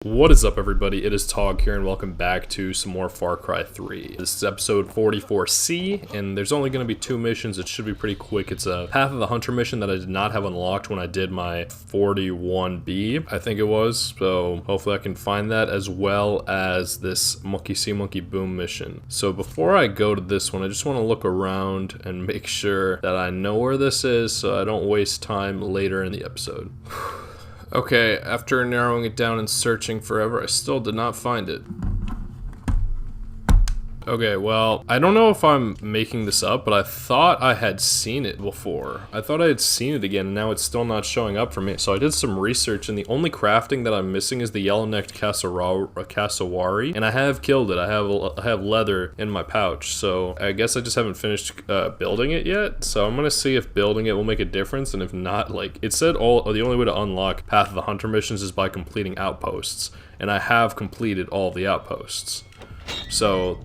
What is up, everybody? It is Tog here, and welcome back to some more Far Cry 3. This is episode 44C, and there's only going to be 2 missions. It should be pretty quick. It's a Path of the Hunter mission that I did not have unlocked when I did my 41B, I think it was. So hopefully I can find that, as well as this Monkey See, Monkey Boom mission. So before I go to this one, I just want to look around and make sure that I know where this is so I don't waste time later in the episode. Okay, after narrowing it down and searching forever, I still did not find it. Okay, well, I don't know if I'm making this up, but I thought I had seen it before. I thought I had seen it again, and now it's still not showing up for me. So I did some research, and the only crafting that I'm missing is the yellow-necked cassowary, and I have killed it. I have leather in my pouch, so I guess I just haven't finished building it yet. So I'm gonna see if building it will make a difference, and if not, like, it said the only way to unlock Path of the Hunter missions is by completing outposts, and I have completed all the outposts. So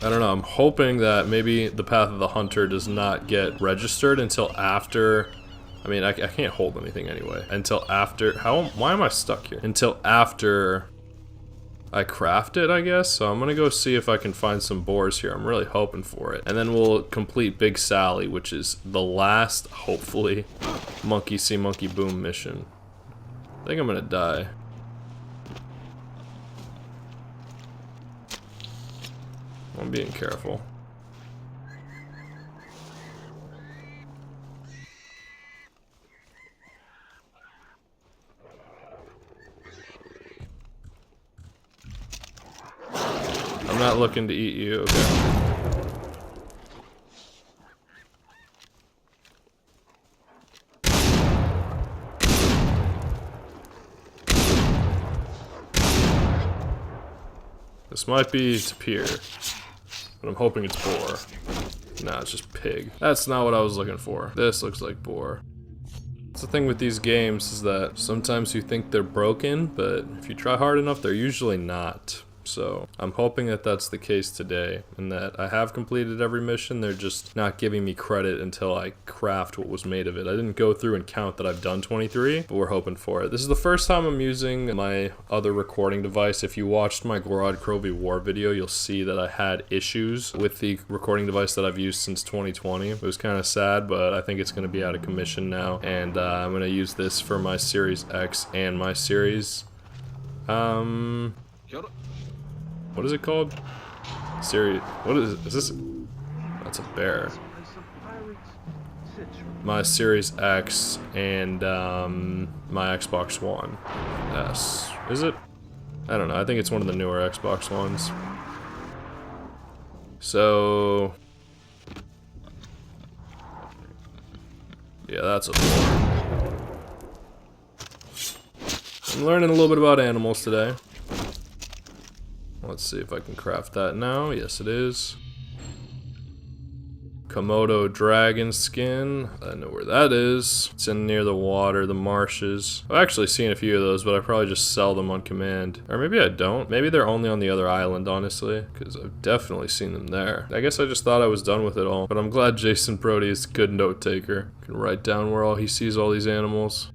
I don't know, I'm hoping that maybe the Path of the Hunter does not get registered until after... I mean, I can't hold anything anyway. Until after... why am I stuck here? Until after I craft it, I guess? So I'm gonna go see if I can find some boars here. I'm really hoping for it. And then we'll complete Big Sally, which is the last, hopefully, Monkey See, Monkey Boom mission. I think I'm gonna die. I'm being careful. I'm not looking to eat you, okay. This might be tapir, but I'm hoping it's boar. Nah, it's just pig. That's not what I was looking for. This looks like boar. That's the thing with these games, is that sometimes you think they're broken, but if you try hard enough, they're usually not. So I'm hoping that that's the case today, and that I have completed every mission. They're just not giving me credit until I craft what was made of it. I didn't go through and count that I've done 23, but we're hoping for it. This is the first time I'm using my other recording device. If you watched my Gorod Krovi War video, you'll see that I had issues with the recording device that I've used since 2020. It was kind of sad, but I think it's going to be out of commission now, and I'm going to use this for my Series X and my Series... What is it called? What is this? That's a bear. My Series X and my Xbox One S. Is it? I don't know. I think it's one of the newer Xbox Ones. So yeah, that's a boar. I'm learning a little bit about animals today. Let's see if I can craft that now. Yes, it is. Komodo dragon skin. I know where that is. It's in near the water, the marshes. I've actually seen a few of those, but I probably just sell them on command. Or maybe I don't. Maybe they're only on the other island, honestly, because I've definitely seen them there. I guess I just thought I was done with it all, but I'm glad Jason Brody is a good note taker. Can write down where he sees all these animals.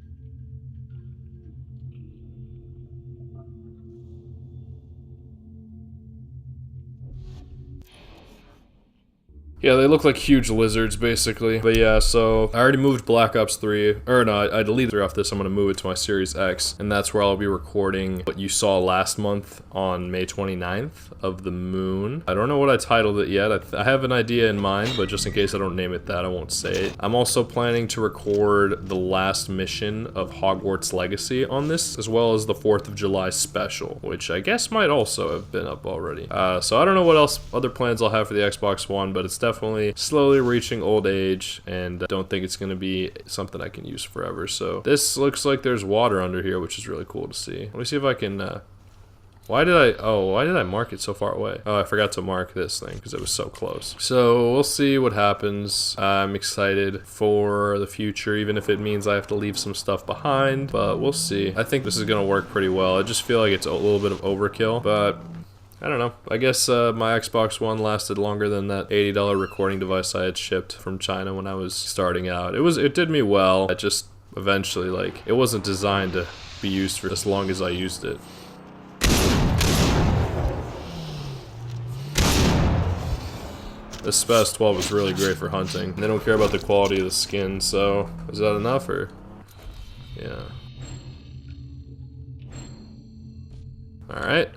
Yeah, they look like huge lizards, basically. But yeah, so I already moved Black Ops 3, or no, I deleted 3 off this. I'm gonna move it to my Series X, and that's where I'll be recording what you saw last month on May 29th of the moon. I don't know what I titled it yet. I have an idea in mind, but just in case I don't name it that, I won't say it. I'm also planning to record the last mission of Hogwarts Legacy on this, as well as the 4th of July special, which I guess might also have been up already. So I don't know what other plans I'll have for the Xbox One, but it's definitely slowly reaching old age, and don't think it's going to be something I can use forever. So this looks like there's water under here, which is really cool to see. Let me see if I can... why did I mark it so far away? Oh, I forgot to mark this thing because it was so close. So we'll see what happens. I'm excited for the future, even if it means I have to leave some stuff behind, but we'll see. I think this is going to work pretty well. I just feel like it's a little bit of overkill, but I don't know. I guess my Xbox One lasted longer than that $80 recording device I had shipped from China when I was starting out. It did me well. It just eventually, like, it wasn't designed to be used for as long as I used it. This Spaz 12 is really great for hunting. They don't care about the quality of the skin, so is that enough or? Yeah. Alright.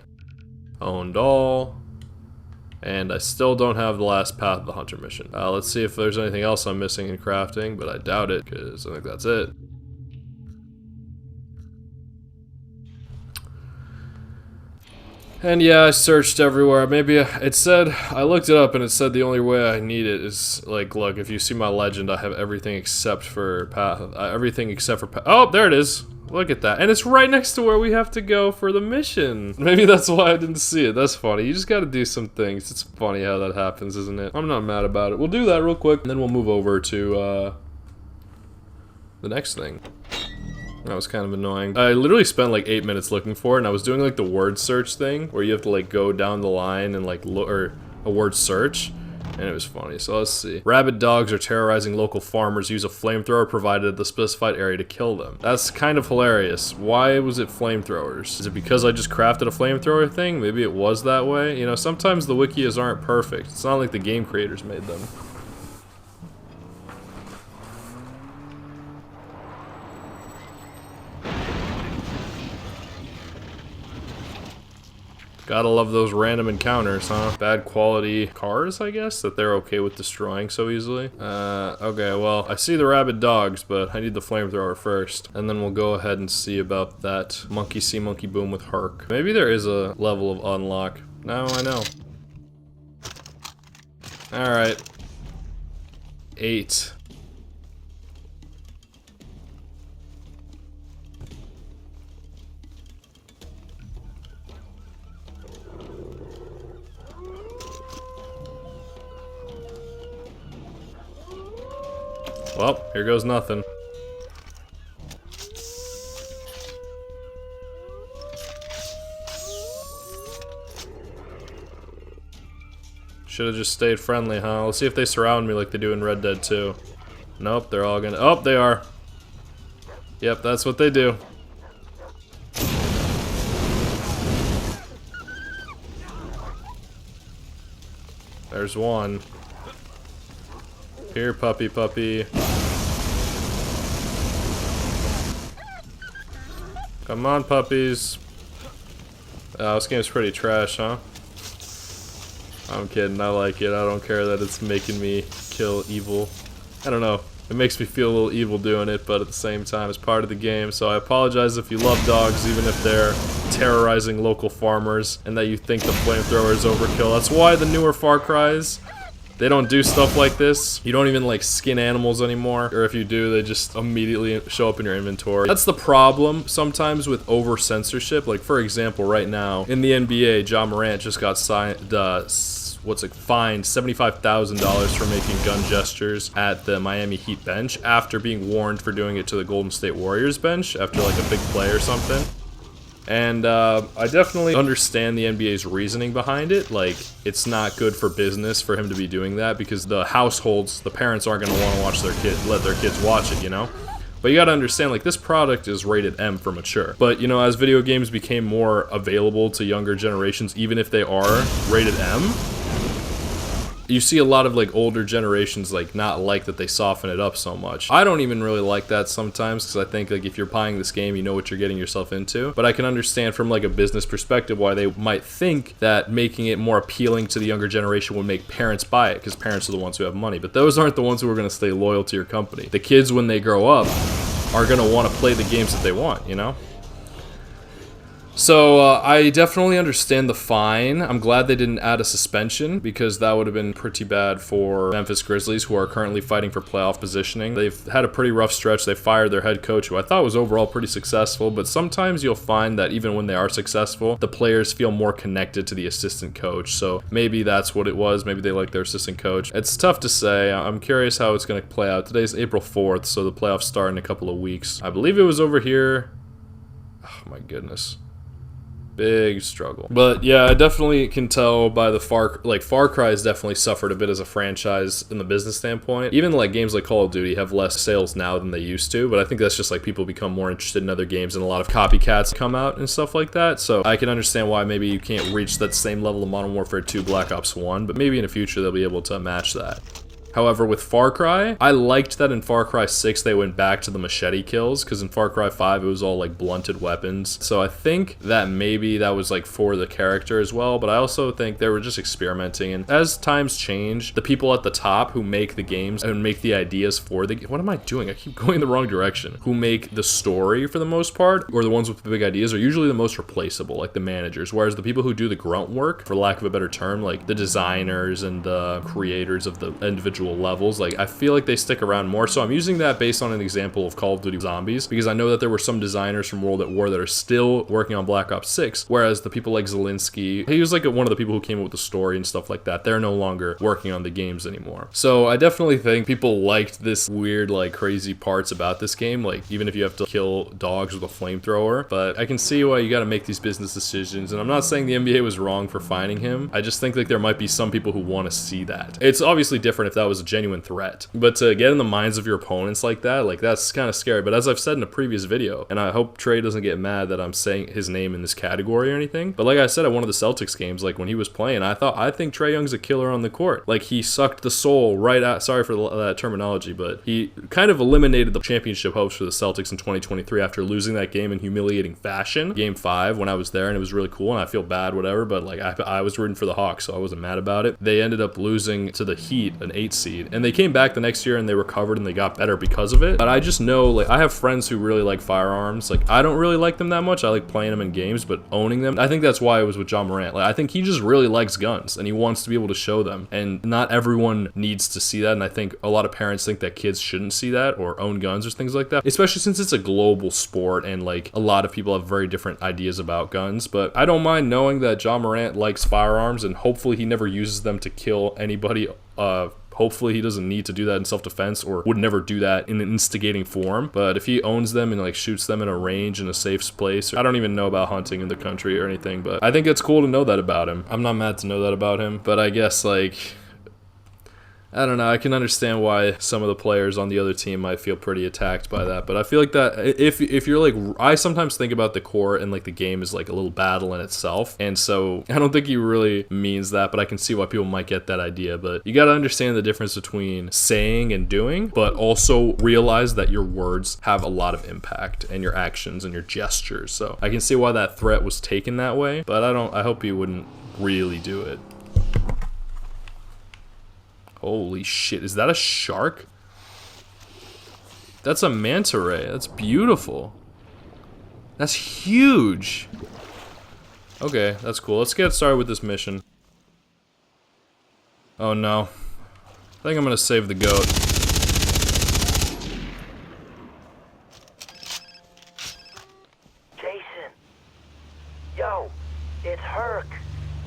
Owned all. And I still don't have the last Path of the Hunter mission. Let's see if there's anything else I'm missing in crafting, but I doubt it, because I think that's it. And yeah, I searched everywhere. Maybe it said, I looked it up and it said the only way I need it is, like, look, if you see my legend, I have everything except for Path, everything except for Path. Oh, there it is. Look at that. And it's right next to where we have to go for the mission. Maybe that's why I didn't see it. That's funny. You just gotta do some things. It's funny how that happens, isn't it? I'm not mad about it. We'll do that real quick, and then we'll move over to, the next thing. That was kind of annoying. I literally spent like 8 minutes looking for it, and I was doing like the word search thing, where you have to like go down the line and like look, or a word search, and it was funny. So let's see. Rabid dogs are terrorizing local farmers. Use a flamethrower provided at the specified area to kill them. That's kind of hilarious. Why was it flamethrowers? Is it because I just crafted a flamethrower thing? Maybe it was that way. You know, sometimes the wikis aren't perfect. It's not like the game creators made them. Gotta love those random encounters, huh? Bad quality cars, I guess, that they're okay with destroying so easily. Okay, well, I see the rabid dogs, but I need the flamethrower first. And then we'll go ahead and see about that monkey see, monkey boom with Hark. Maybe there is a level of unlock. Now I know. Alright. 8. Well, here goes nothing. Should have just stayed friendly, huh? Let's see if they surround me like they do in Red Dead 2. Nope, they're all gonna... Oh, they are. Yep, that's what they do. There's one. Here, puppy, puppy. Come on, puppies. This game's pretty trash, huh? I'm kidding, I like it. I don't care that it's making me kill evil. I don't know. It makes me feel a little evil doing it, but at the same time, it's part of the game. So I apologize if you love dogs, even if they're terrorizing local farmers, and that you think the flamethrower is overkill. That's why the newer Far Cries, they don't do stuff like this. You don't even like skin animals anymore, or if you do, they just immediately show up in your inventory. That's the problem sometimes with over censorship. Like for example, right now in the NBA, Ja Morant just got fined $75,000 for making gun gestures at the Miami Heat bench after being warned for doing it to the Golden State Warriors bench after like a big play or something. And I definitely understand the NBA's reasoning behind it. Like, it's not good for business for him to be doing that because the households, the parents aren't going to want to watch their kid, let their kids watch it, you know? But you gotta understand, like, this product is rated M for mature. But, you know, as video games became more available to younger generations, even if they are rated M, you see a lot of like older generations like not like that they soften it up so much. I don't even really like that sometimes because I think like if you're buying this game, you know what you're getting yourself into. But I can understand from like a business perspective why they might think that making it more appealing to the younger generation would make parents buy it because parents are the ones who have money. But those aren't the ones who are going to stay loyal to your company. The kids, when they grow up, are going to want to play the games that they want, you know? So, I definitely understand the fine. I'm glad they didn't add a suspension because that would have been pretty bad for Memphis Grizzlies, who are currently fighting for playoff positioning. They've had a pretty rough stretch. They fired their head coach, who I thought was overall pretty successful, but sometimes you'll find that even when they are successful, the players feel more connected to the assistant coach. So maybe that's what it was. Maybe they like their assistant coach. It's tough to say. I'm curious how it's going to play out. Today's April 4th, so the playoffs start in a couple of weeks. I believe it was over here. Oh my goodness. Big struggle. But yeah, I definitely can tell by the Far Cry has definitely suffered a bit as a franchise in the business standpoint. Even like games like Call of Duty have less sales now than they used to, but I think that's just like people become more interested in other games and a lot of copycats come out and stuff like that. So I can understand why maybe you can't reach that same level of Modern Warfare 2 Black Ops 1, but maybe in the future they'll be able to match that. However, with Far Cry, I liked that in Far Cry 6 they went back to the machete kills, because in Far Cry 5 it was all like blunted weapons. So I think that maybe that was like for the character as well, but I also think they were just experimenting. And as times change, the people at the top who make the games and make the ideas for the what am I doing? I keep going the wrong direction. Who make the story for the most part, or the ones with the big ideas, are usually the most replaceable, like the managers. Whereas the people who do the grunt work, for lack of a better term, like the designers and the creators of the individual levels, like I feel like they stick around more. So I'm using that based on an example of Call of Duty Zombies, because I know that there were some designers from World at War that are still working on Black Ops 6, whereas the people like Zelensky, he was like one of the people who came up with the story and stuff like that, they're no longer working on the games anymore. So I definitely think people liked this weird, like crazy parts about this game, like even if you have to kill dogs with a flamethrower. But I can see why you got to make these business decisions, and I'm not saying the NBA was wrong for finding him. I just think like there might be some people who want to see that. It's obviously different if that was a genuine threat, but to get in the minds of your opponents like that, like that's kind of scary. But as I've said in a previous video, and I hope Trey doesn't get mad that I'm saying his name in this category or anything, but like I said at one of the Celtics games, like when he was playing, I think Trae Young's a killer on the court. Like he sucked the soul right out, sorry for that terminology, but he kind of eliminated the championship hopes for the Celtics in 2023 after losing that game in humiliating fashion, game 5, when I was there, and it was really cool, and I feel bad, whatever, but like I was rooting for the Hawks, so I wasn't mad about it. They ended up losing to the Heat, an 8 seed, and they came back the next year and they recovered and they got better because of it. But I just know, like, I have friends who really like firearms. Like, I don't really like them that much. I like playing them in games, but owning them, I think that's why it was with John Morant. Like, I think he just really likes guns and he wants to be able to show them, and not everyone needs to see that. And I think a lot of parents think that kids shouldn't see that or own guns or things like that, especially since it's a global sport and like a lot of people have very different ideas about guns. But I don't mind knowing that John Morant likes firearms, and hopefully he never uses them to kill anybody. Hopefully he doesn't need to do that in self-defense, or would never do that in an instigating form. But if he owns them and like shoots them in a range in a safe place, I don't even know about hunting in the country or anything, but I think it's cool to know that about him. I'm not mad to know that about him, but I guess like, I don't know, I can understand why some of the players on the other team might feel pretty attacked by that. But I feel like that if you're like, I sometimes think about the core and like the game is like a little battle in itself, and so I don't think he really means that, but I can see why people might get that idea. But you got to understand the difference between saying and doing, but also realize that your words have a lot of impact, and your actions and your gestures. So I can see why that threat was taken that way, but I hope he wouldn't really do it. Holy shit, is that a shark? That's a manta ray. That's beautiful. That's huge. Okay, that's cool. Let's get started with this mission. Oh no. I think I'm gonna save the goat. Jason. Yo, it's Herc.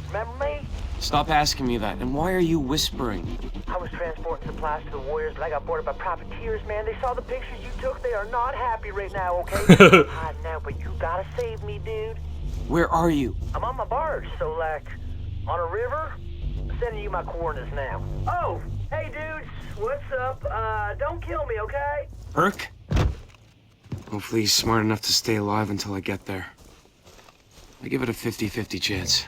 Remember me? Stop asking me that. And why are you whispering? I was transporting supplies to the Warriors, but I got boarded by profiteers, man. They saw the pictures you took. They are not happy right now, okay? I'm hiding out, but you gotta save me, dude. Where are you? I'm on my barge, so like, on a river. I'm sending you my coordinates now. Oh, hey, dudes. What's up? Don't kill me, okay? Herc? Hopefully he's smart enough to stay alive until I get there. I give it a 50-50 chance.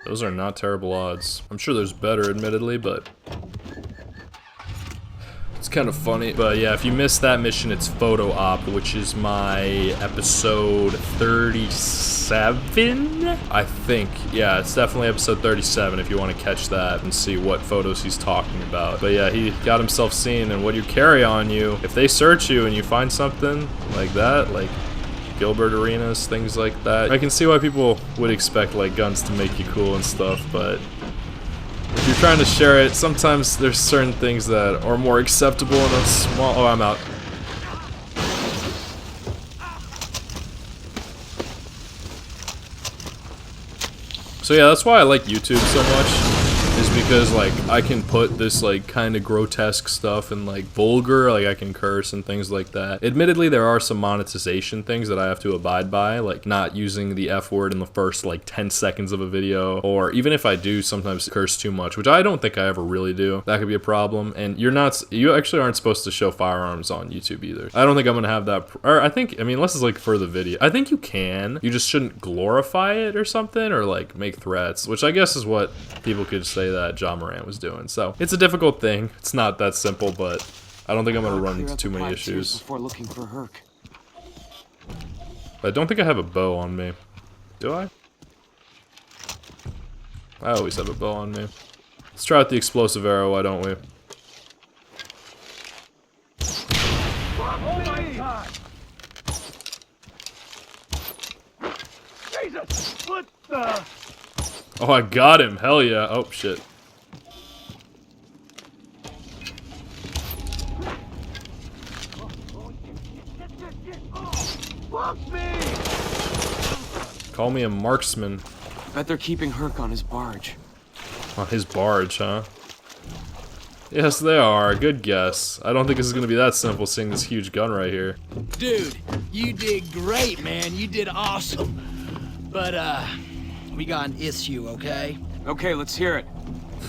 Those are not terrible odds. I'm sure there's better, admittedly, but it's kind of funny. But yeah, if you missed that mission, it's Photo Op, which is my episode 37, I think. Yeah, it's definitely episode 37 if you want to catch that and see what photos he's talking about. But yeah, he got himself seen, and what you carry on you, if they search you and you find something like that, like Gilbert Arenas, things like that. I can see why people would expect like guns to make you cool and stuff, but if you're trying to share it, sometimes there's certain things that are more acceptable in a small... Oh, I'm out. So yeah, that's why I like YouTube so much. is because like I can put this like kind of grotesque stuff and like vulgar, like I can curse and things like that. Admittedly, there are some monetization things that I have to abide by, like not using the F word in the first like 10 seconds of a video, or even if I do sometimes curse too much, which I don't think I ever really do. That could be a problem. And you actually aren't supposed to show firearms on YouTube either. I don't think I'm gonna have that, or I mean, unless it's like for the video. I think you can. You just shouldn't glorify it or something, or like make threats, which I guess is what people could say that John Moran was doing. So it's a difficult thing. It's not that simple, but I don't think I'm gonna run into too many issues. Before looking for Herc. I don't think I have a bow on me. Do I? I always have a bow on me. Let's try out the explosive arrow, why don't we? Oh my God! Jesus! What the? Oh, I got him. Hell yeah. Oh, shit. Fuck me! Call me a marksman. Bet they're keeping Herc on his barge. On his barge, huh? Yes, they are. Good guess. I don't think this is gonna be that simple, seeing this huge gun right here. Dude, you did great, man. You did awesome. But, we got an issue, okay? Okay, let's hear it.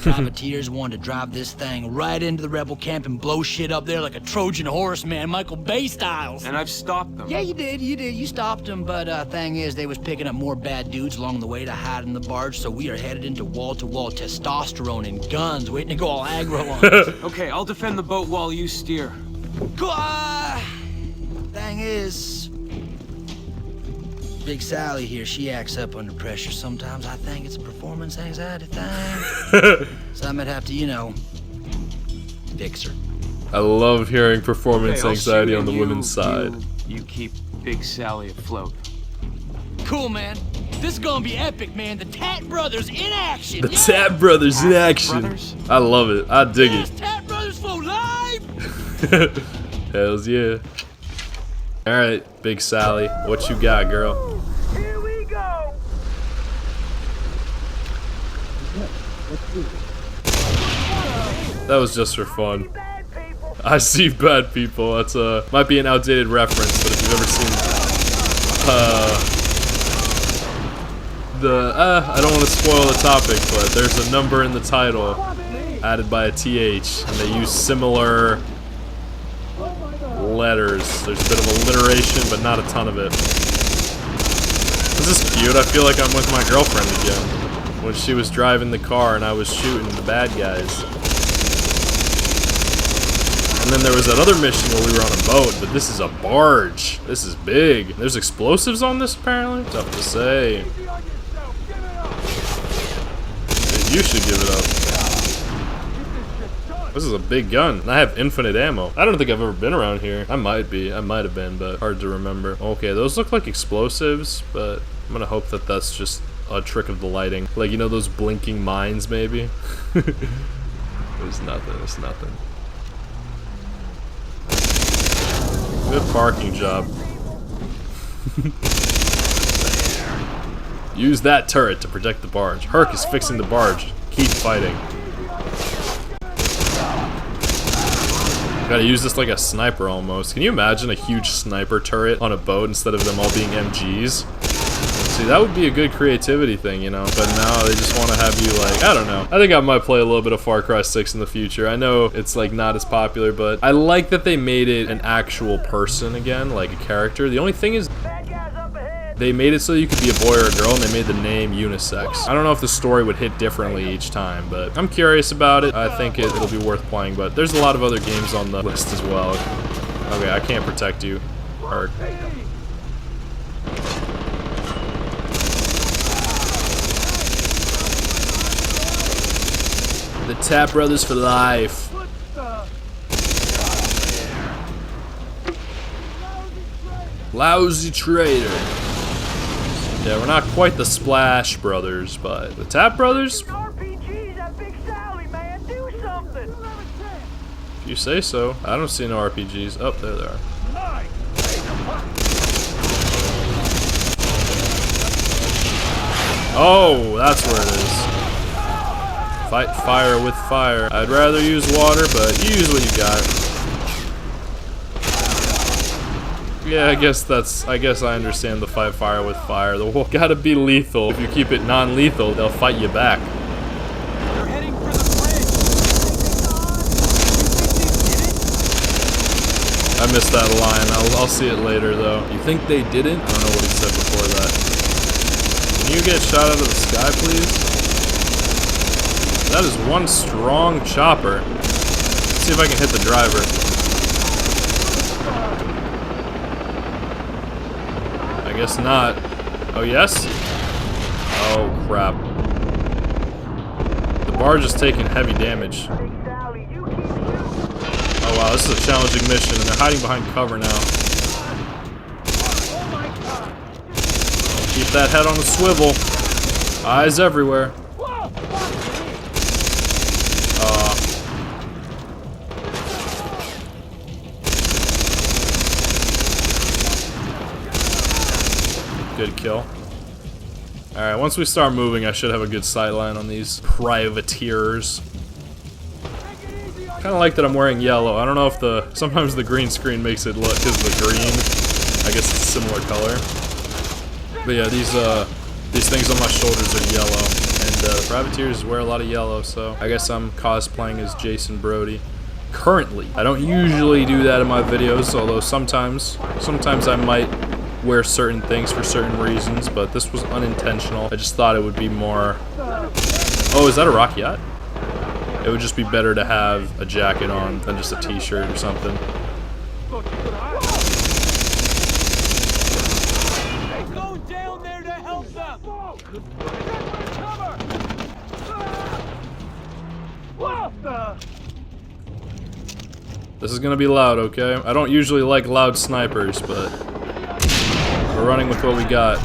Privateers wanted to drive this thing right into the rebel camp and blow shit up there like a Trojan horse, man. Michael Bay styles. And I've stopped them. Yeah, you did. You stopped them, but, thing is, they was picking up more bad dudes along the way to hide in the barge, so we are headed into wall-to-wall testosterone and guns, waiting to go all aggro on us. Okay, I'll defend the boat while you steer. Cool, thing is, Big Sally here, she acts up under pressure. Sometimes I think it's a performance anxiety thing. So I might have to, you know, fix her. I love hearing performance Okay, I'll anxiety shoot on the and women's side. You keep Big Sally afloat. Cool, man. This is gonna be epic, man. The Tat Brothers in action. The yeah! Tat Brothers in Tat action. Brothers? I love it. I dig Yes, it. Tat Brothers for life. Hells yeah. Alright, Big Sally. What you got, girl? Here we go. That was just for fun. Bad people. I see bad people. That's might be an outdated reference, but if you've ever seen I don't want to spoil the topic, but there's a number in the title added by a TH, and they use similar letters. There's a bit of alliteration, but not a ton of it. This is cute. I feel like I'm with my girlfriend again when she was driving the car and I was shooting the bad guys. And then there was that other mission where we were on a boat, but this is a barge. This is big. There's explosives on this, apparently? Tough to say. Dude, you should give it up. This is a big gun, and I have infinite ammo. I don't think I've ever been around here. I might be. I might have been, but hard to remember. Okay, those look like explosives, but I'm gonna hope that that's just a trick of the lighting. Like, you know those blinking mines, maybe? It's nothing. It's nothing. Good parking job. Use that turret to protect the barge. Herc is fixing the barge. Keep fighting. Gotta use this like a sniper almost. Can you imagine a huge sniper turret on a boat instead of them all being MGs? See, that would be a good creativity thing, you know? But now they just want to have you like, I don't know. I think I might play a little bit of Far Cry 6 in the future. I know it's like not as popular, but I like that they made it an actual person again, like a character. The only thing is, Bad guys up ahead. they made it so you could be a boy or a girl, and they made the name unisex. I don't know if the story would hit differently each time, but I'm curious about it. I think it'll be worth playing, but there's a lot of other games on the list as well. Okay, I can't protect you. Herc. The Tap Brothers for life. Lousy traitor. Yeah, we're not quite the Splash Brothers, but the Tap Brothers? RPGs at Big Sally, man. Do something. If you say so. I don't see no RPGs. Oh, there they are. Oh, that's where it is. Fight fire with fire. I'd rather use water, but you use what you got. Yeah, I guess I understand the fight fire with fire. The wall gotta be lethal. If you keep it non-lethal, they'll fight you back. They're heading for the bridge. I missed that line. I'll see it later, though. You think they didn't? I don't know what he said before that. Can you get shot out of the sky, please? That is one strong chopper. Let's see if I can hit the driver. I guess not. Oh, yes? Oh, crap. The barge is taking heavy damage. Oh, wow, this is a challenging mission, and they're hiding behind cover now. Keep that head on a swivel. Eyes everywhere. Good kill. Alright, once we start moving, I should have a good sightline on these privateers. Kind of like that I'm wearing yellow. I don't know if sometimes the green screen makes it look because the green, I guess it's a similar color. But yeah, these things on my shoulders are yellow, and the privateers wear a lot of yellow, so I guess I'm cosplaying as Jason Brody. Currently, I don't usually do that in my videos, although sometimes I might wear certain things for certain reasons, but this was unintentional. I just thought it would be more... Oh, is that a rock yacht? It would just be better to have a jacket on than just a t-shirt or something. Go down there to help them. What the? This is gonna be loud, okay? I don't usually like loud snipers, but we're running with what we got.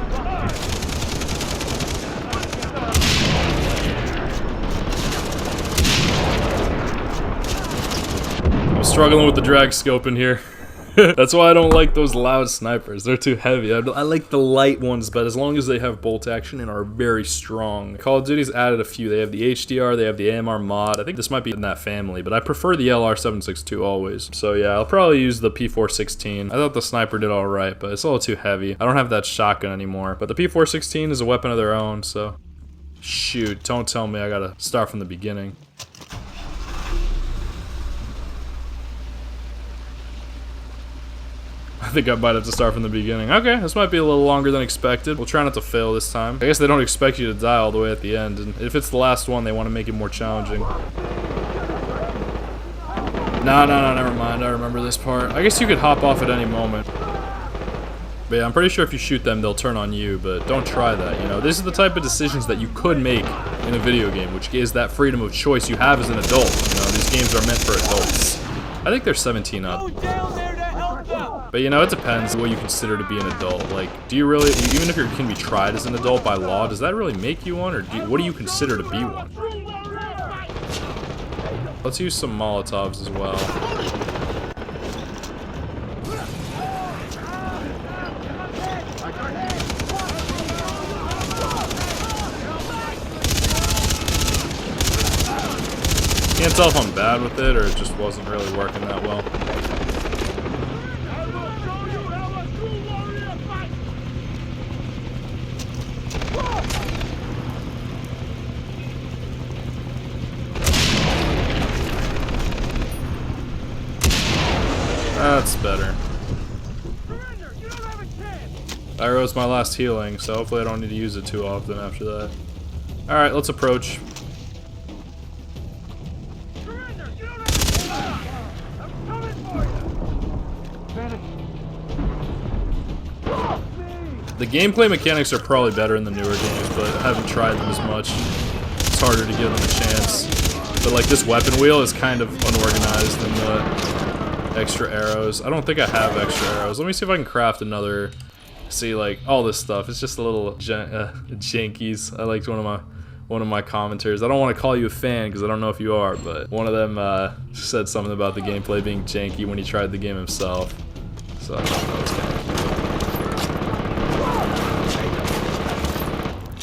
I'm struggling with the drag scope in here. That's why I don't like those loud snipers. They're too heavy. I like the light ones, but as long as they have bolt action and are very strong. Call of Duty's added a few. They have the HDR, they have the AMR mod. I think this might be in that family, but I prefer the LR762 always. So yeah, I'll probably use the P416. I thought the sniper did alright, but it's a little too heavy. I don't have that shotgun anymore, but the P416 is a weapon of their own, so... Shoot, don't tell me I gotta start from the beginning. I think I might have to start from the beginning. Okay, this might be a little longer than expected. We'll try not to fail this time. I guess they don't expect you to die all the way at the end, and if it's the last one, they want to make it more challenging. No, never mind. I remember this part. I guess you could hop off at any moment. But yeah, I'm pretty sure if you shoot them, they'll turn on you, but don't try that, you know? This is the type of decisions that you could make in a video game, which is that freedom of choice you have as an adult. You know, these games are meant for adults. I think they're 17 up. Go down there to help them. But you know, it depends what you consider to be an adult. Like, do you really, even if you can be tried as an adult by law, does that really make you one, or what do you consider to be one? Let's use some Molotovs as well. Can't tell if I'm bad with it or it just wasn't really working that well. That's better. Arrow's my last healing, so hopefully I don't need to use it too often after that. Alright, let's approach. The gameplay mechanics are probably better in the newer games, but I haven't tried them as much. It's harder to give them a chance. But like this weapon wheel is kind of unorganized in the extra arrows. I don't think I have extra arrows. Let me see if I can craft another. See, like all this stuff. It's just a little jankies. I liked one of my commenters. I don't want to call you a fan because I don't know if you are, but one of them said something about the gameplay being janky when he tried the game himself. So I don't know. It's kind of...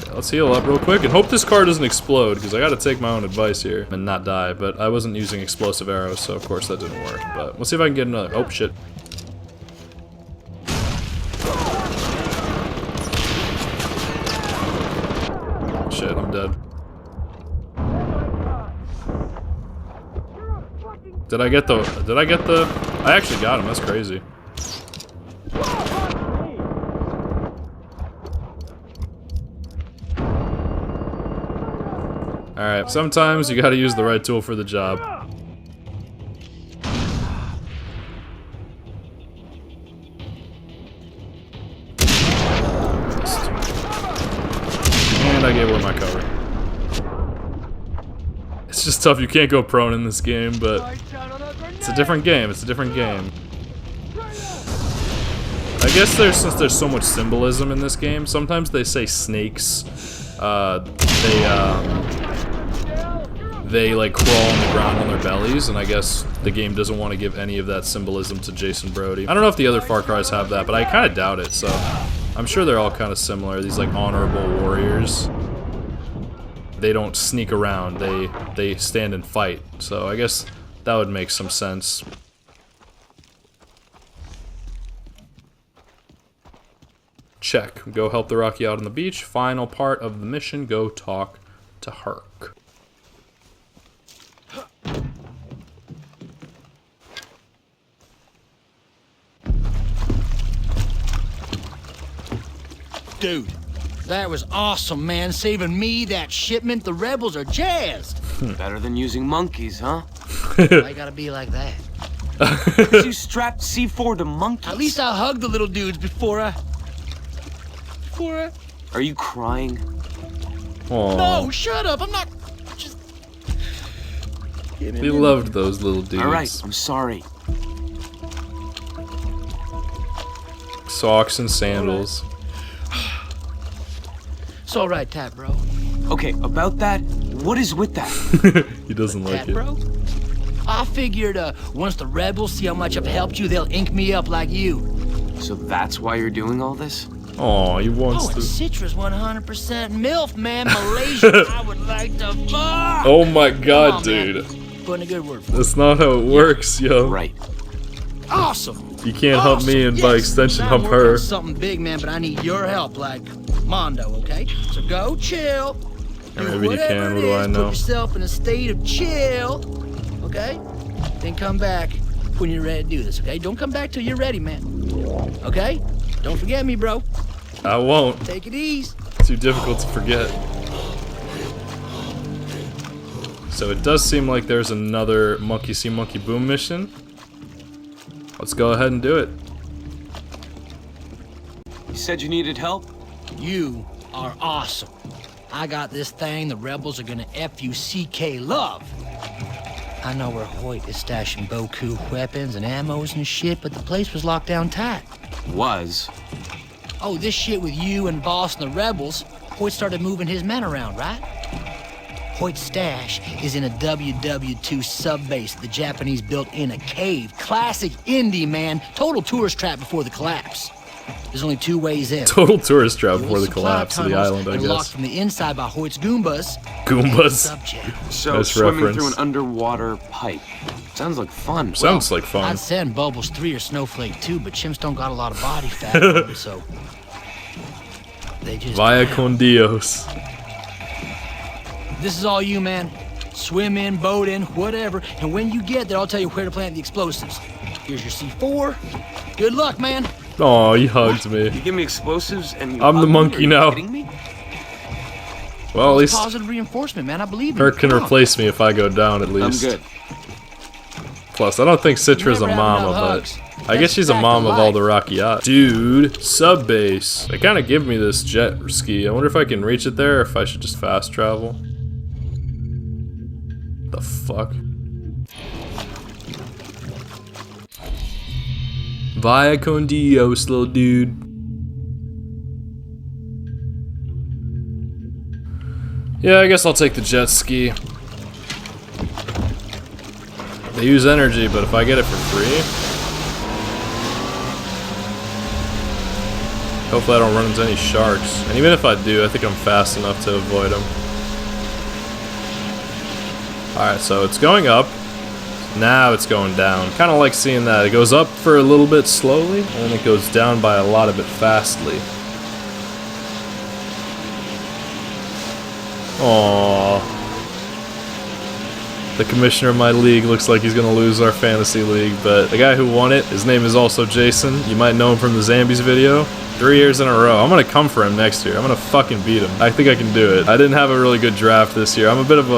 Okay, let's heal up real quick and hope this car doesn't explode, because I gotta take my own advice here and not die. But I wasn't using explosive arrows, so of course that didn't work. But we'll see if I can get another. Oh, shit. Shit, I'm dead. Did I get the... I actually got him, that's crazy. Alright, sometimes you gotta use the right tool for the job. And I gave away my cover. It's just tough, you can't go prone in this game, but it's a different game, it's a different game. I guess since there's so much symbolism in this game, sometimes they say snakes, they like crawl on the ground on their bellies, and I guess the game doesn't want to give any of that symbolism to Jason Brody. I don't know if the other Far Cry's have that, but I kind of doubt it, so I'm sure they're all kind of similar, these like honorable warriors. They don't sneak around, they stand and fight, so I guess that would make some sense. Check. Go help the Rocky out on the beach. Final part of the mission, go talk to Herc. Dude, that was awesome, man. Saving me that shipment. The rebels are jazzed. Better than using monkeys, huh? Why you gotta be like that? You strapped C4 to monkeys. At least I hugged the little dudes before I... Are you crying? Aww. No, shut up. I'm not... Just... We loved those little dudes. Alright, I'm sorry. Socks and sandals. It's alright, Tat, bro. Okay, about that, what is with that? He doesn't like Tat, it. bro? I figured, once the rebels see how much I've helped you, they'll ink me up like you. So that's why you're doing all this? Aw, he wants Oh, and to. Citra's 100% MILF, man. Malaysia, I would like to fuck. Oh my god, Come on, dude. man. Put in a good word for it. That's not how it works, yo. Right. Awesome. You can't hump me and by Yes. extension Now I'm hump working her. on something big, man, but I need your help, like Mondo, okay? So go chill. Or Do maybe he whatever can, it what do I is, know? Put yourself in a state of chill, okay? Then come back when you're ready to do this, okay? Don't come back till you're ready, man. Okay? Don't forget me, bro. I won't. Take it easy. Too difficult to forget. So it does seem like there's another Monkey See, Monkey Boom mission. Let's go ahead and do it. You said you needed help? You are awesome. I got this thing the rebels are gonna F-U-C-K love. I know where Hoyt is stashing Boku weapons and ammos and shit, but the place was locked down tight. Was. Oh, this shit with you and Boss and the rebels, Hoyt started moving his men around, right? Hoyt's stash is in a WW2 subbase the Japanese built in a cave. Classic indie, man. Total tourist trap before the collapse. There's only two ways in. Total tourist trap The before the supply collapse of the tunnels island, I are locked guess. from the inside by Hoyt's Goombas. Goombas. Subject. So Nice swimming reference. through an underwater pipe. Sounds like fun. Sounds like fun. I'd send Bubbles 3 or Snowflake 2, but chimps don't got a lot of body fat on them, so they just... Vaya con Dios. This is all you, man. Swim in, boat in, whatever. And when you get there, I'll tell you where to plant the explosives. Here's your C4. Good luck, man. Aw, he hugged me. You give me explosives and you I'm the hug me? monkey Are you now. kidding me? Well, at least Positive reinforcement, man. I believe in Herc you. can Come on. replace me if I go down, at I'm least. good. Plus, I don't think Citra's a Never have mama, enough but hugs. I That's guess she's a fact mom of of all life. the Rocky yachts. Dude, sub base. They kind of give me this jet ski. I wonder if I can reach it there or if I should just fast travel. The fuck? Vaya con Dios, little dude. Yeah, I guess I'll take the jet ski. They use energy, but if I get it for free... Hopefully I don't run into any sharks. And even if I do, I think I'm fast enough to avoid them. Alright, so it's going up. Now it's going down. Kind of like seeing that. It goes up for a little bit slowly, and then it goes down by a lot of it fastly. Aww. The commissioner of my league looks like he's gonna lose our fantasy league, but the guy who won it, his name is also Jason. You might know him from the Zambies video. 3 years in a row. I'm gonna come for him next year. I'm gonna fucking beat him. I think I can do it. I didn't have a really good draft this year. I'm a bit of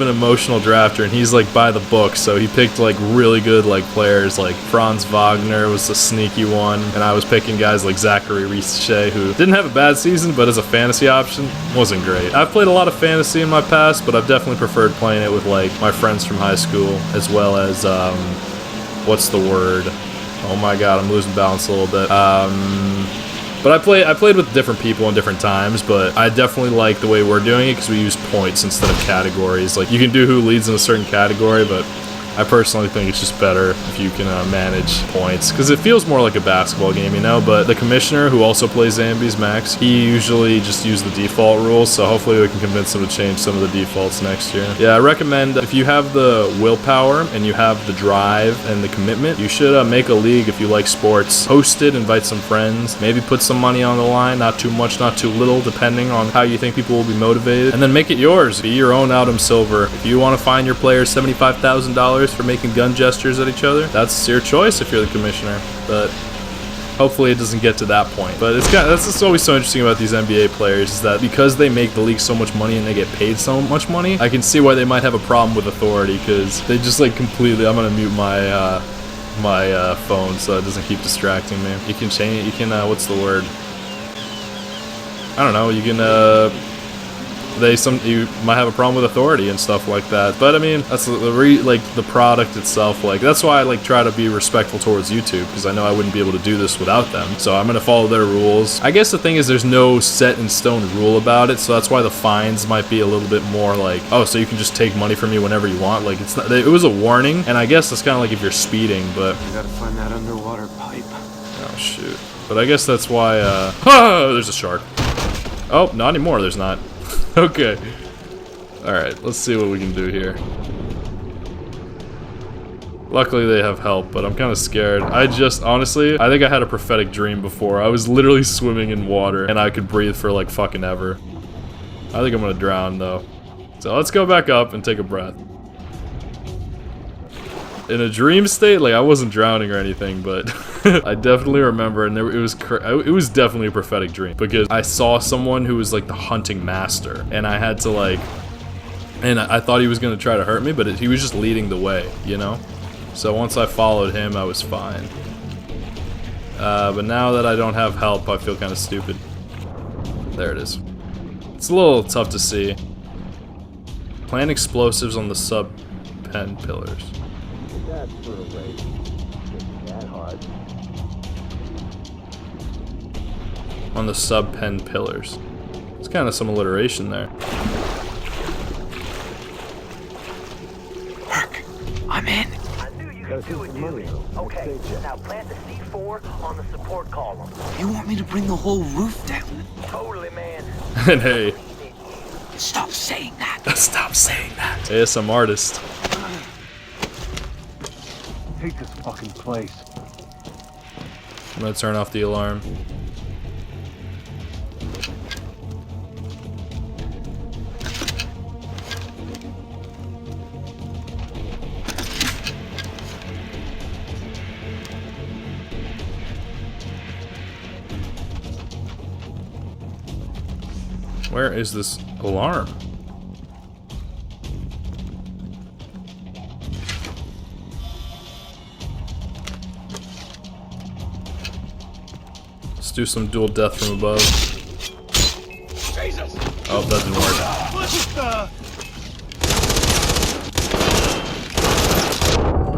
an emotional drafter, and he's like by the book, so he picked like really good like players. Like Franz Wagner was a sneaky one, and I was picking guys like Zachary Riche, who didn't have a bad season, but as a fantasy option, wasn't great. I've played a lot of fantasy in my past, but I've definitely preferred playing it with like my friends from high school, as well as what's the word? Oh my god, I'm losing balance a little bit. But I played with different people in different times, but I definitely like the way we're doing it because we use points instead of categories. Like, you can do who leads in a certain category, but I personally think it's just better if you can manage points, because it feels more like a basketball game, you know. But the commissioner, who also plays Zambies Max, he usually just used the default rules, so hopefully we can convince him to change some of the defaults next year. Yeah, I recommend if you have the willpower and you have the drive and the commitment, you should make a league if you like sports. Host it, invite some friends, maybe put some money on the line, not too much, not too little, depending on how you think people will be motivated, and then make it yours. Be your own Adam Silver. If you want to find your players $75,000 for making gun gestures at each other, that's your choice if you're the commissioner, but hopefully it doesn't get to that point. But that's just always so interesting about these NBA players, is that because they make the league so much money and they get paid so much money, I can see why they might have a problem with authority, because they just like completely, I'm gonna mute my phone so it doesn't keep distracting me. You can change, you can what's the word, I don't know, you can you might have a problem with authority and stuff like that. But I mean, that's the product itself. Like, that's why I like try to be respectful towards YouTube, because I know I wouldn't be able to do this without them. So I'm gonna follow their rules. I guess the thing is, there's no set in stone rule about it, so that's why the fines might be a little bit more like, oh, so you can just take money from me whenever you want. Like, it's not, it was a warning, and I guess it's kind of like if you're speeding, but I gotta find that underwater pipe. oh shoot. But I guess that's why there's a shark. Oh, not anymore, there's not. Okay. Alright, let's see what we can do here. Luckily they have help, but I'm kind of scared. Honestly, I think I had a prophetic dream before. I was literally swimming in water, and I could breathe for like fucking ever. I think I'm gonna drown though. So let's go back up and take a breath. In a dream state, like, I wasn't drowning or anything, but I definitely remember, and it was definitely a prophetic dream, because I saw someone who was like the hunting master, and I had to like, and I thought he was gonna try to hurt me, but he was just leading the way, you know? So once I followed him, I was fine. But now that I don't have help, I feel kind of stupid. There it is. It's a little tough to see. Plant explosives on the sub-pen pillars. That sort of race isn't that hard. On the sub-pen pillars. It's kind of some alliteration there. Herc, I'm in. I knew you could do it, dude. Okay, now plant the C4 on the support column. You want me to bring the whole roof down? Totally, man. And hey. Stop saying that. Stop saying that. ASM artist. Hate this fucking place. I'm gonna turn off the alarm. Where is this alarm? Let's do some dual death from above. Jesus! Oh, that didn't work. What the?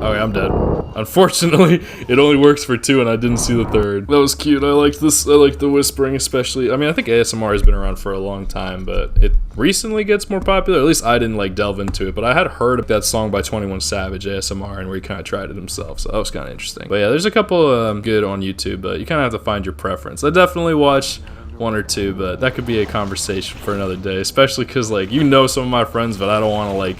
Okay, I'm dead. Unfortunately, it only works for 2 and I didn't see the 3rd. That was cute. I liked this. I like the whispering especially. I mean, I think ASMR has been around for a long time, but it recently gets more popular. At least I didn't like delve into it, but I had heard that song by 21 Savage, ASMR, and where he kind of tried it himself, so that was kind of interesting. But yeah, there's a couple good on YouTube, but you kind of have to find your preference. I definitely watch 1 or 2, but that could be a conversation for another day, especially because, like, you know some of my friends, but I don't want to, like,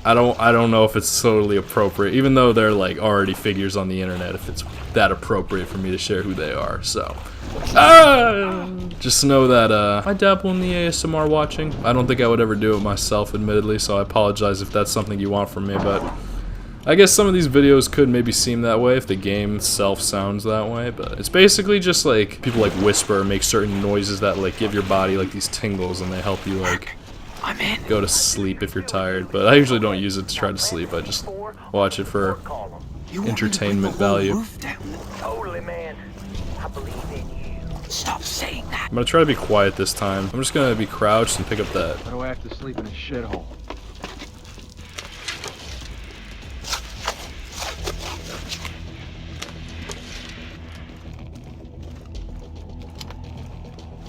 I don't know if it's totally appropriate, even though they're like already figures on the internet, if it's that appropriate for me to share who they are. So just know that I dabble in the ASMR watching. I don't think I would ever do it myself, admittedly, so I apologize if that's something you want from me, but I guess some of these videos could maybe seem that way if the game itself sounds that way, but it's basically just like people like whisper or make certain noises that like give your body like these tingles, and they help you like go to sleep if you're tired. But I usually don't use it to try to sleep. I just watch it for entertainment value. Totally, man. I believe in you. Stop saying that. I'm gonna try to be quiet this time. I'm just gonna be crouched and pick up that. Why do I have to sleep in a shithole?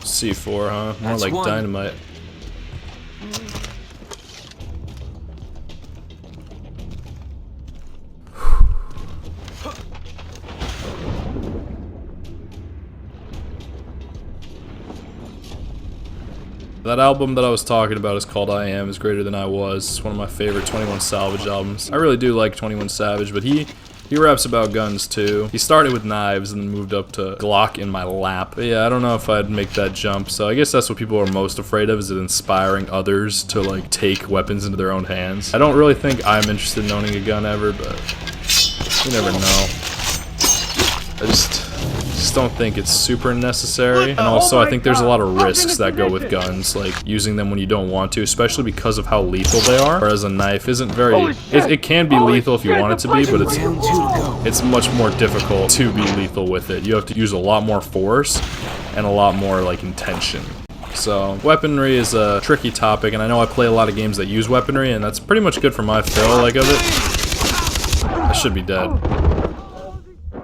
C4, huh? More That's like one. dynamite. That album that I was talking about is called I Am Is Greater Than I Was. It's one of my favorite 21 Savage albums. I really do like 21 Savage, but he raps about guns too. He started with knives and then moved up to Glock in my lap. But yeah, I don't know if I'd make that jump. So I guess that's what people are most afraid of, is it inspiring others to like take weapons into their own hands. I don't really think I'm interested in owning a gun ever, but you never know. I just don't think it's super necessary, and also I think there's a lot of risks that go with guns, like using them when you don't want to, especially because of how lethal they are. Whereas a knife isn't very, it can be lethal if you want it to be, but it's much more difficult to be lethal with it. You have to use a lot more force and a lot more like intention. So weaponry is a tricky topic, and I know I play a lot of games that use weaponry, and that's pretty much good for my feel like of it. I should be dead.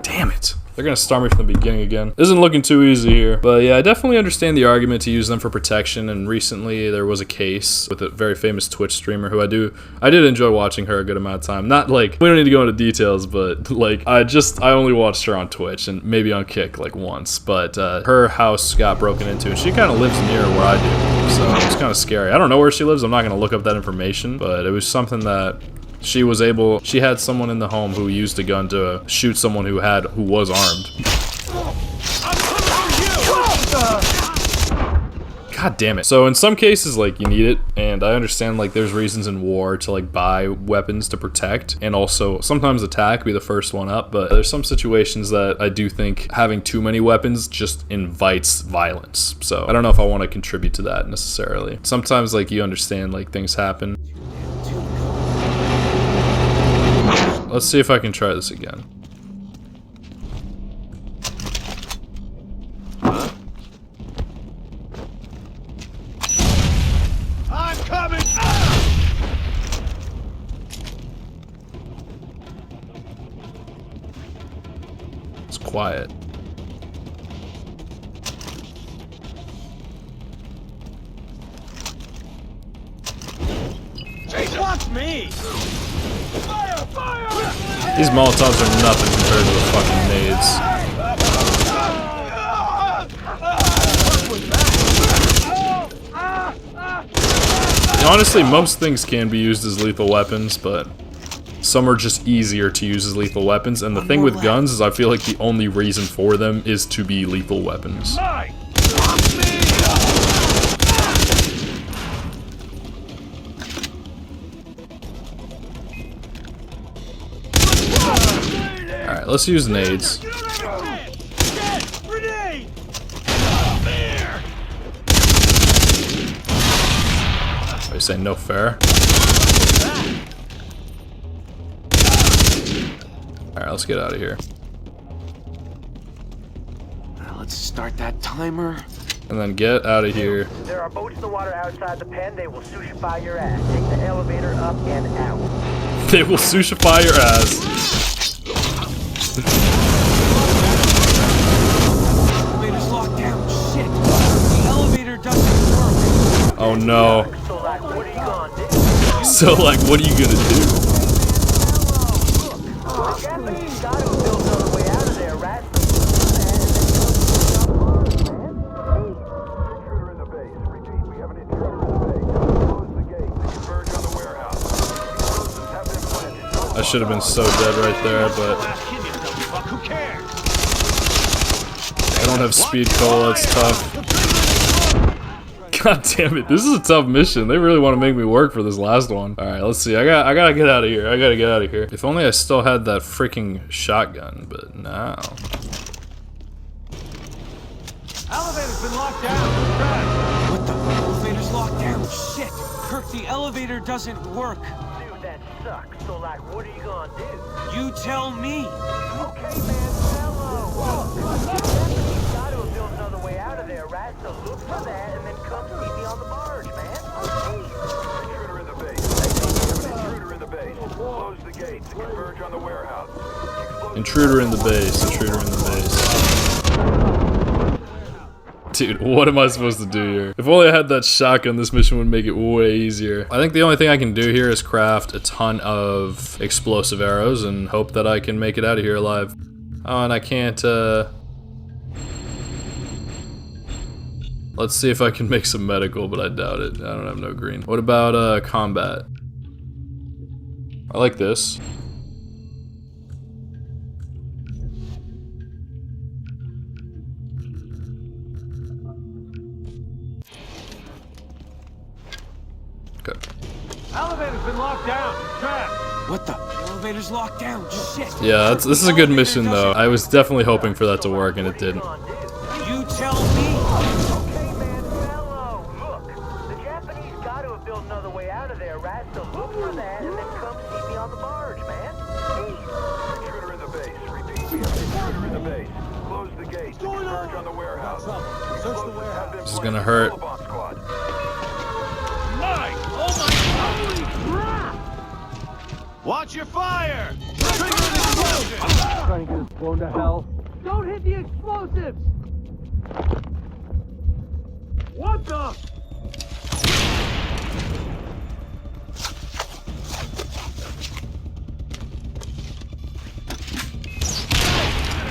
Damn it. They're gonna start me from the beginning again. Isn't looking too easy here. But yeah, I definitely understand the argument to use them for protection, and recently there was a case with a very famous Twitch streamer who I did enjoy watching her a good amount of time. Not like, we don't need to go into details, but like, I only watched her on Twitch and maybe on Kick like once, but her house got broken into, and she kind of lives near where I do, so it's kind of scary. I don't know where she lives, I'm not gonna look up that information, but it was something that she had someone in the home who used a gun to shoot someone who was armed. God damn it. So in some cases, like, you need it, and I understand, like, there's reasons in war to, like, buy weapons to protect, and also sometimes attack, be the first one up, but there's some situations that I do think having too many weapons just invites violence. So I don't know if I want to contribute to that necessarily. Sometimes, like, you understand, like, things happen. Let's see if I can try this again. I'm coming! It's quiet. Watch me! Fire! Fire! These Molotovs are nothing compared to the fucking nades. Honestly, most things can be used as lethal weapons, but some are just easier to use as lethal weapons, and the thing with guns is I feel like the only reason for them is to be lethal weapons. Alright, let's use nades. Are you saying no fair? Alright, let's get out of here. Now let's start that timer. And then get out of here. There are boats in the water outside the pen. They will sushify your ass. Take the elevator up and out. They will sushify your ass. Elevator's locked down. Shit. The elevator doesn't work. Oh no. So like, what are you gonna do? The Japanese gotta have built another way out of there, right? Intruder in the base. Repeat, we have an intruder in the base. Close the gate. They converge on the warehouse. Explosives have been planted. I should have been so dead right there, but Who cares? I don't have speed cola. It's tough. God damn it! This is a tough mission. They really want to make me work for this last one. All right, let's see. I gotta get out of here. I gotta get out of here. If only I still had that freaking shotgun, but now. Elevator's been locked down. What the? Elevator's locked down. Shit. Kirk, the elevator doesn't work. Dude, that sucks. So, like, what are you gonna do? You tell me. Okay, man, fellow. Look, the Japanese gotta have built another way out of there, right? So look for that and then come see me on the barge, man. Intruder in the base. We have an intruder in the base. Close the gates. They converge on the warehouse. Intruder in the base. Intruder in the base. Dude, what am I supposed to do here? If only I had that shotgun, this mission would make it way easier. I think the only thing I can do here is craft a ton of explosive arrows and hope that I can make it out of here alive. Oh, and I can't, let's see if I can make some medical, but I doubt it. I don't have no green. What about, combat? I like this. Okay. Elevator's been locked down. Trapped. What the? Elevator's locked down. Shit. Yeah, this is a good mission though. I was definitely hoping for that to work and it didn't. You tell me. Okay, man, fellow. Look, the Japanese gotta have built another way out of there, right? So look for that and then come see me on the barge, man. Intruder in the base. Repeat, we have an intruder in the base. Close the gates. They converge on the warehouse. Search the warehouse. This is gonna hurt. Bomb squad. Mike! Oh my holy crap! Watch your fire! Trigger an explosion! Trying to get us blown to hell. Don't hit the explosives! What the?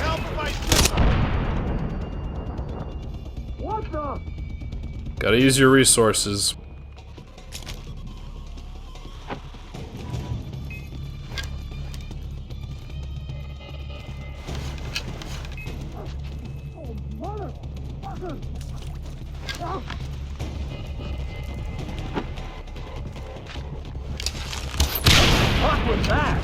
Help my sister! What the? Gotta use your resources. What was that?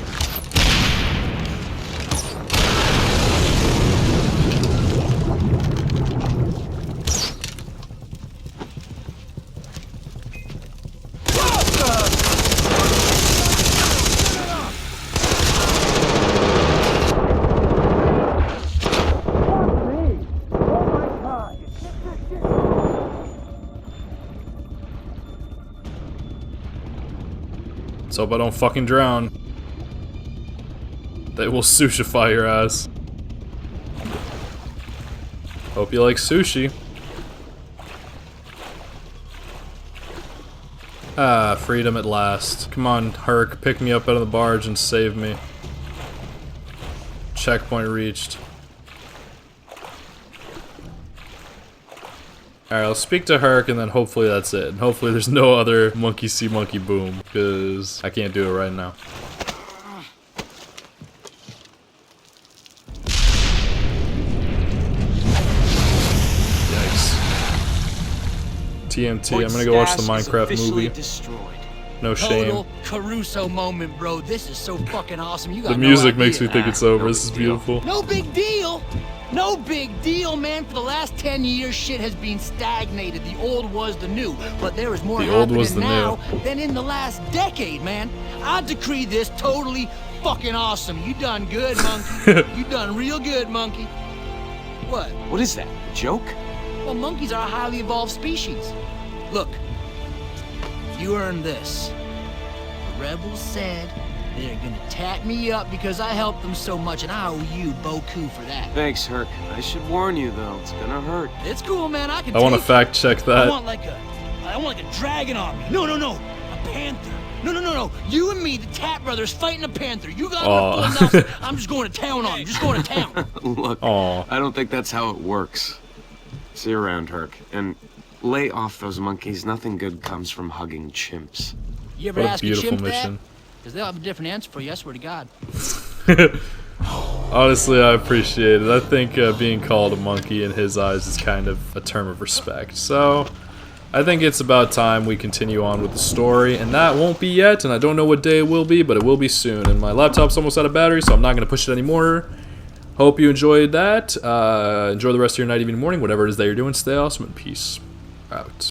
Let's hope I don't fucking drown. They will sushify your ass. Hope you like sushi. Ah, freedom at last. Come on, Herc, pick me up out of the barge and save me. Checkpoint reached. Alright, I'll speak to Herc and then hopefully that's it. And hopefully there's no other monkey see monkey boom, because I can't do it right now. Yikes. TMT, I'm gonna go watch the Minecraft movie. No shame. Total Caruso moment, bro. This is so fucking awesome. You got The music no idea. makes me think it's over. This is beautiful. No big deal. No big deal, man. For the last 10 years, shit has been stagnated. The old was the new, but there is more The old happening was the now than in the last decade, man. I decree this totally fucking awesome. You done good, monkey. You done real good, monkey. What? What is that? A joke? Well, monkeys are a highly evolved species. Look, you earned this. The rebels said They're gonna tat me up because I helped them so much, and I owe you beaucoup for that. Thanks, Herc. I should warn you, though. It's gonna hurt. It's cool, man. I can I want to take it. fact check I that. want like a dragon on me. No, a panther. No. You and me, the Tat brothers, fighting a panther. You got Aw. a full Nelson. I'm just going to town on you. Just going to town. Look, Aw. I don't think that's how it works. See you around, Herc. And lay off those monkeys. Nothing good comes from hugging chimps. You ever What a ask a beautiful chimp mission. that? Because they'll have a different answer for you. I swear to God. Honestly, I appreciate it. I think being called a monkey in his eyes is kind of a term of respect. So, I think it's about time we continue on with the story, and that won't be yet, and I don't know what day it will be, but it will be soon. And my laptop's almost out of battery, so I'm not going to push it anymore. Hope you enjoyed that. Enjoy the rest of your night, evening, morning, whatever it is that you're doing. Stay awesome, and peace out.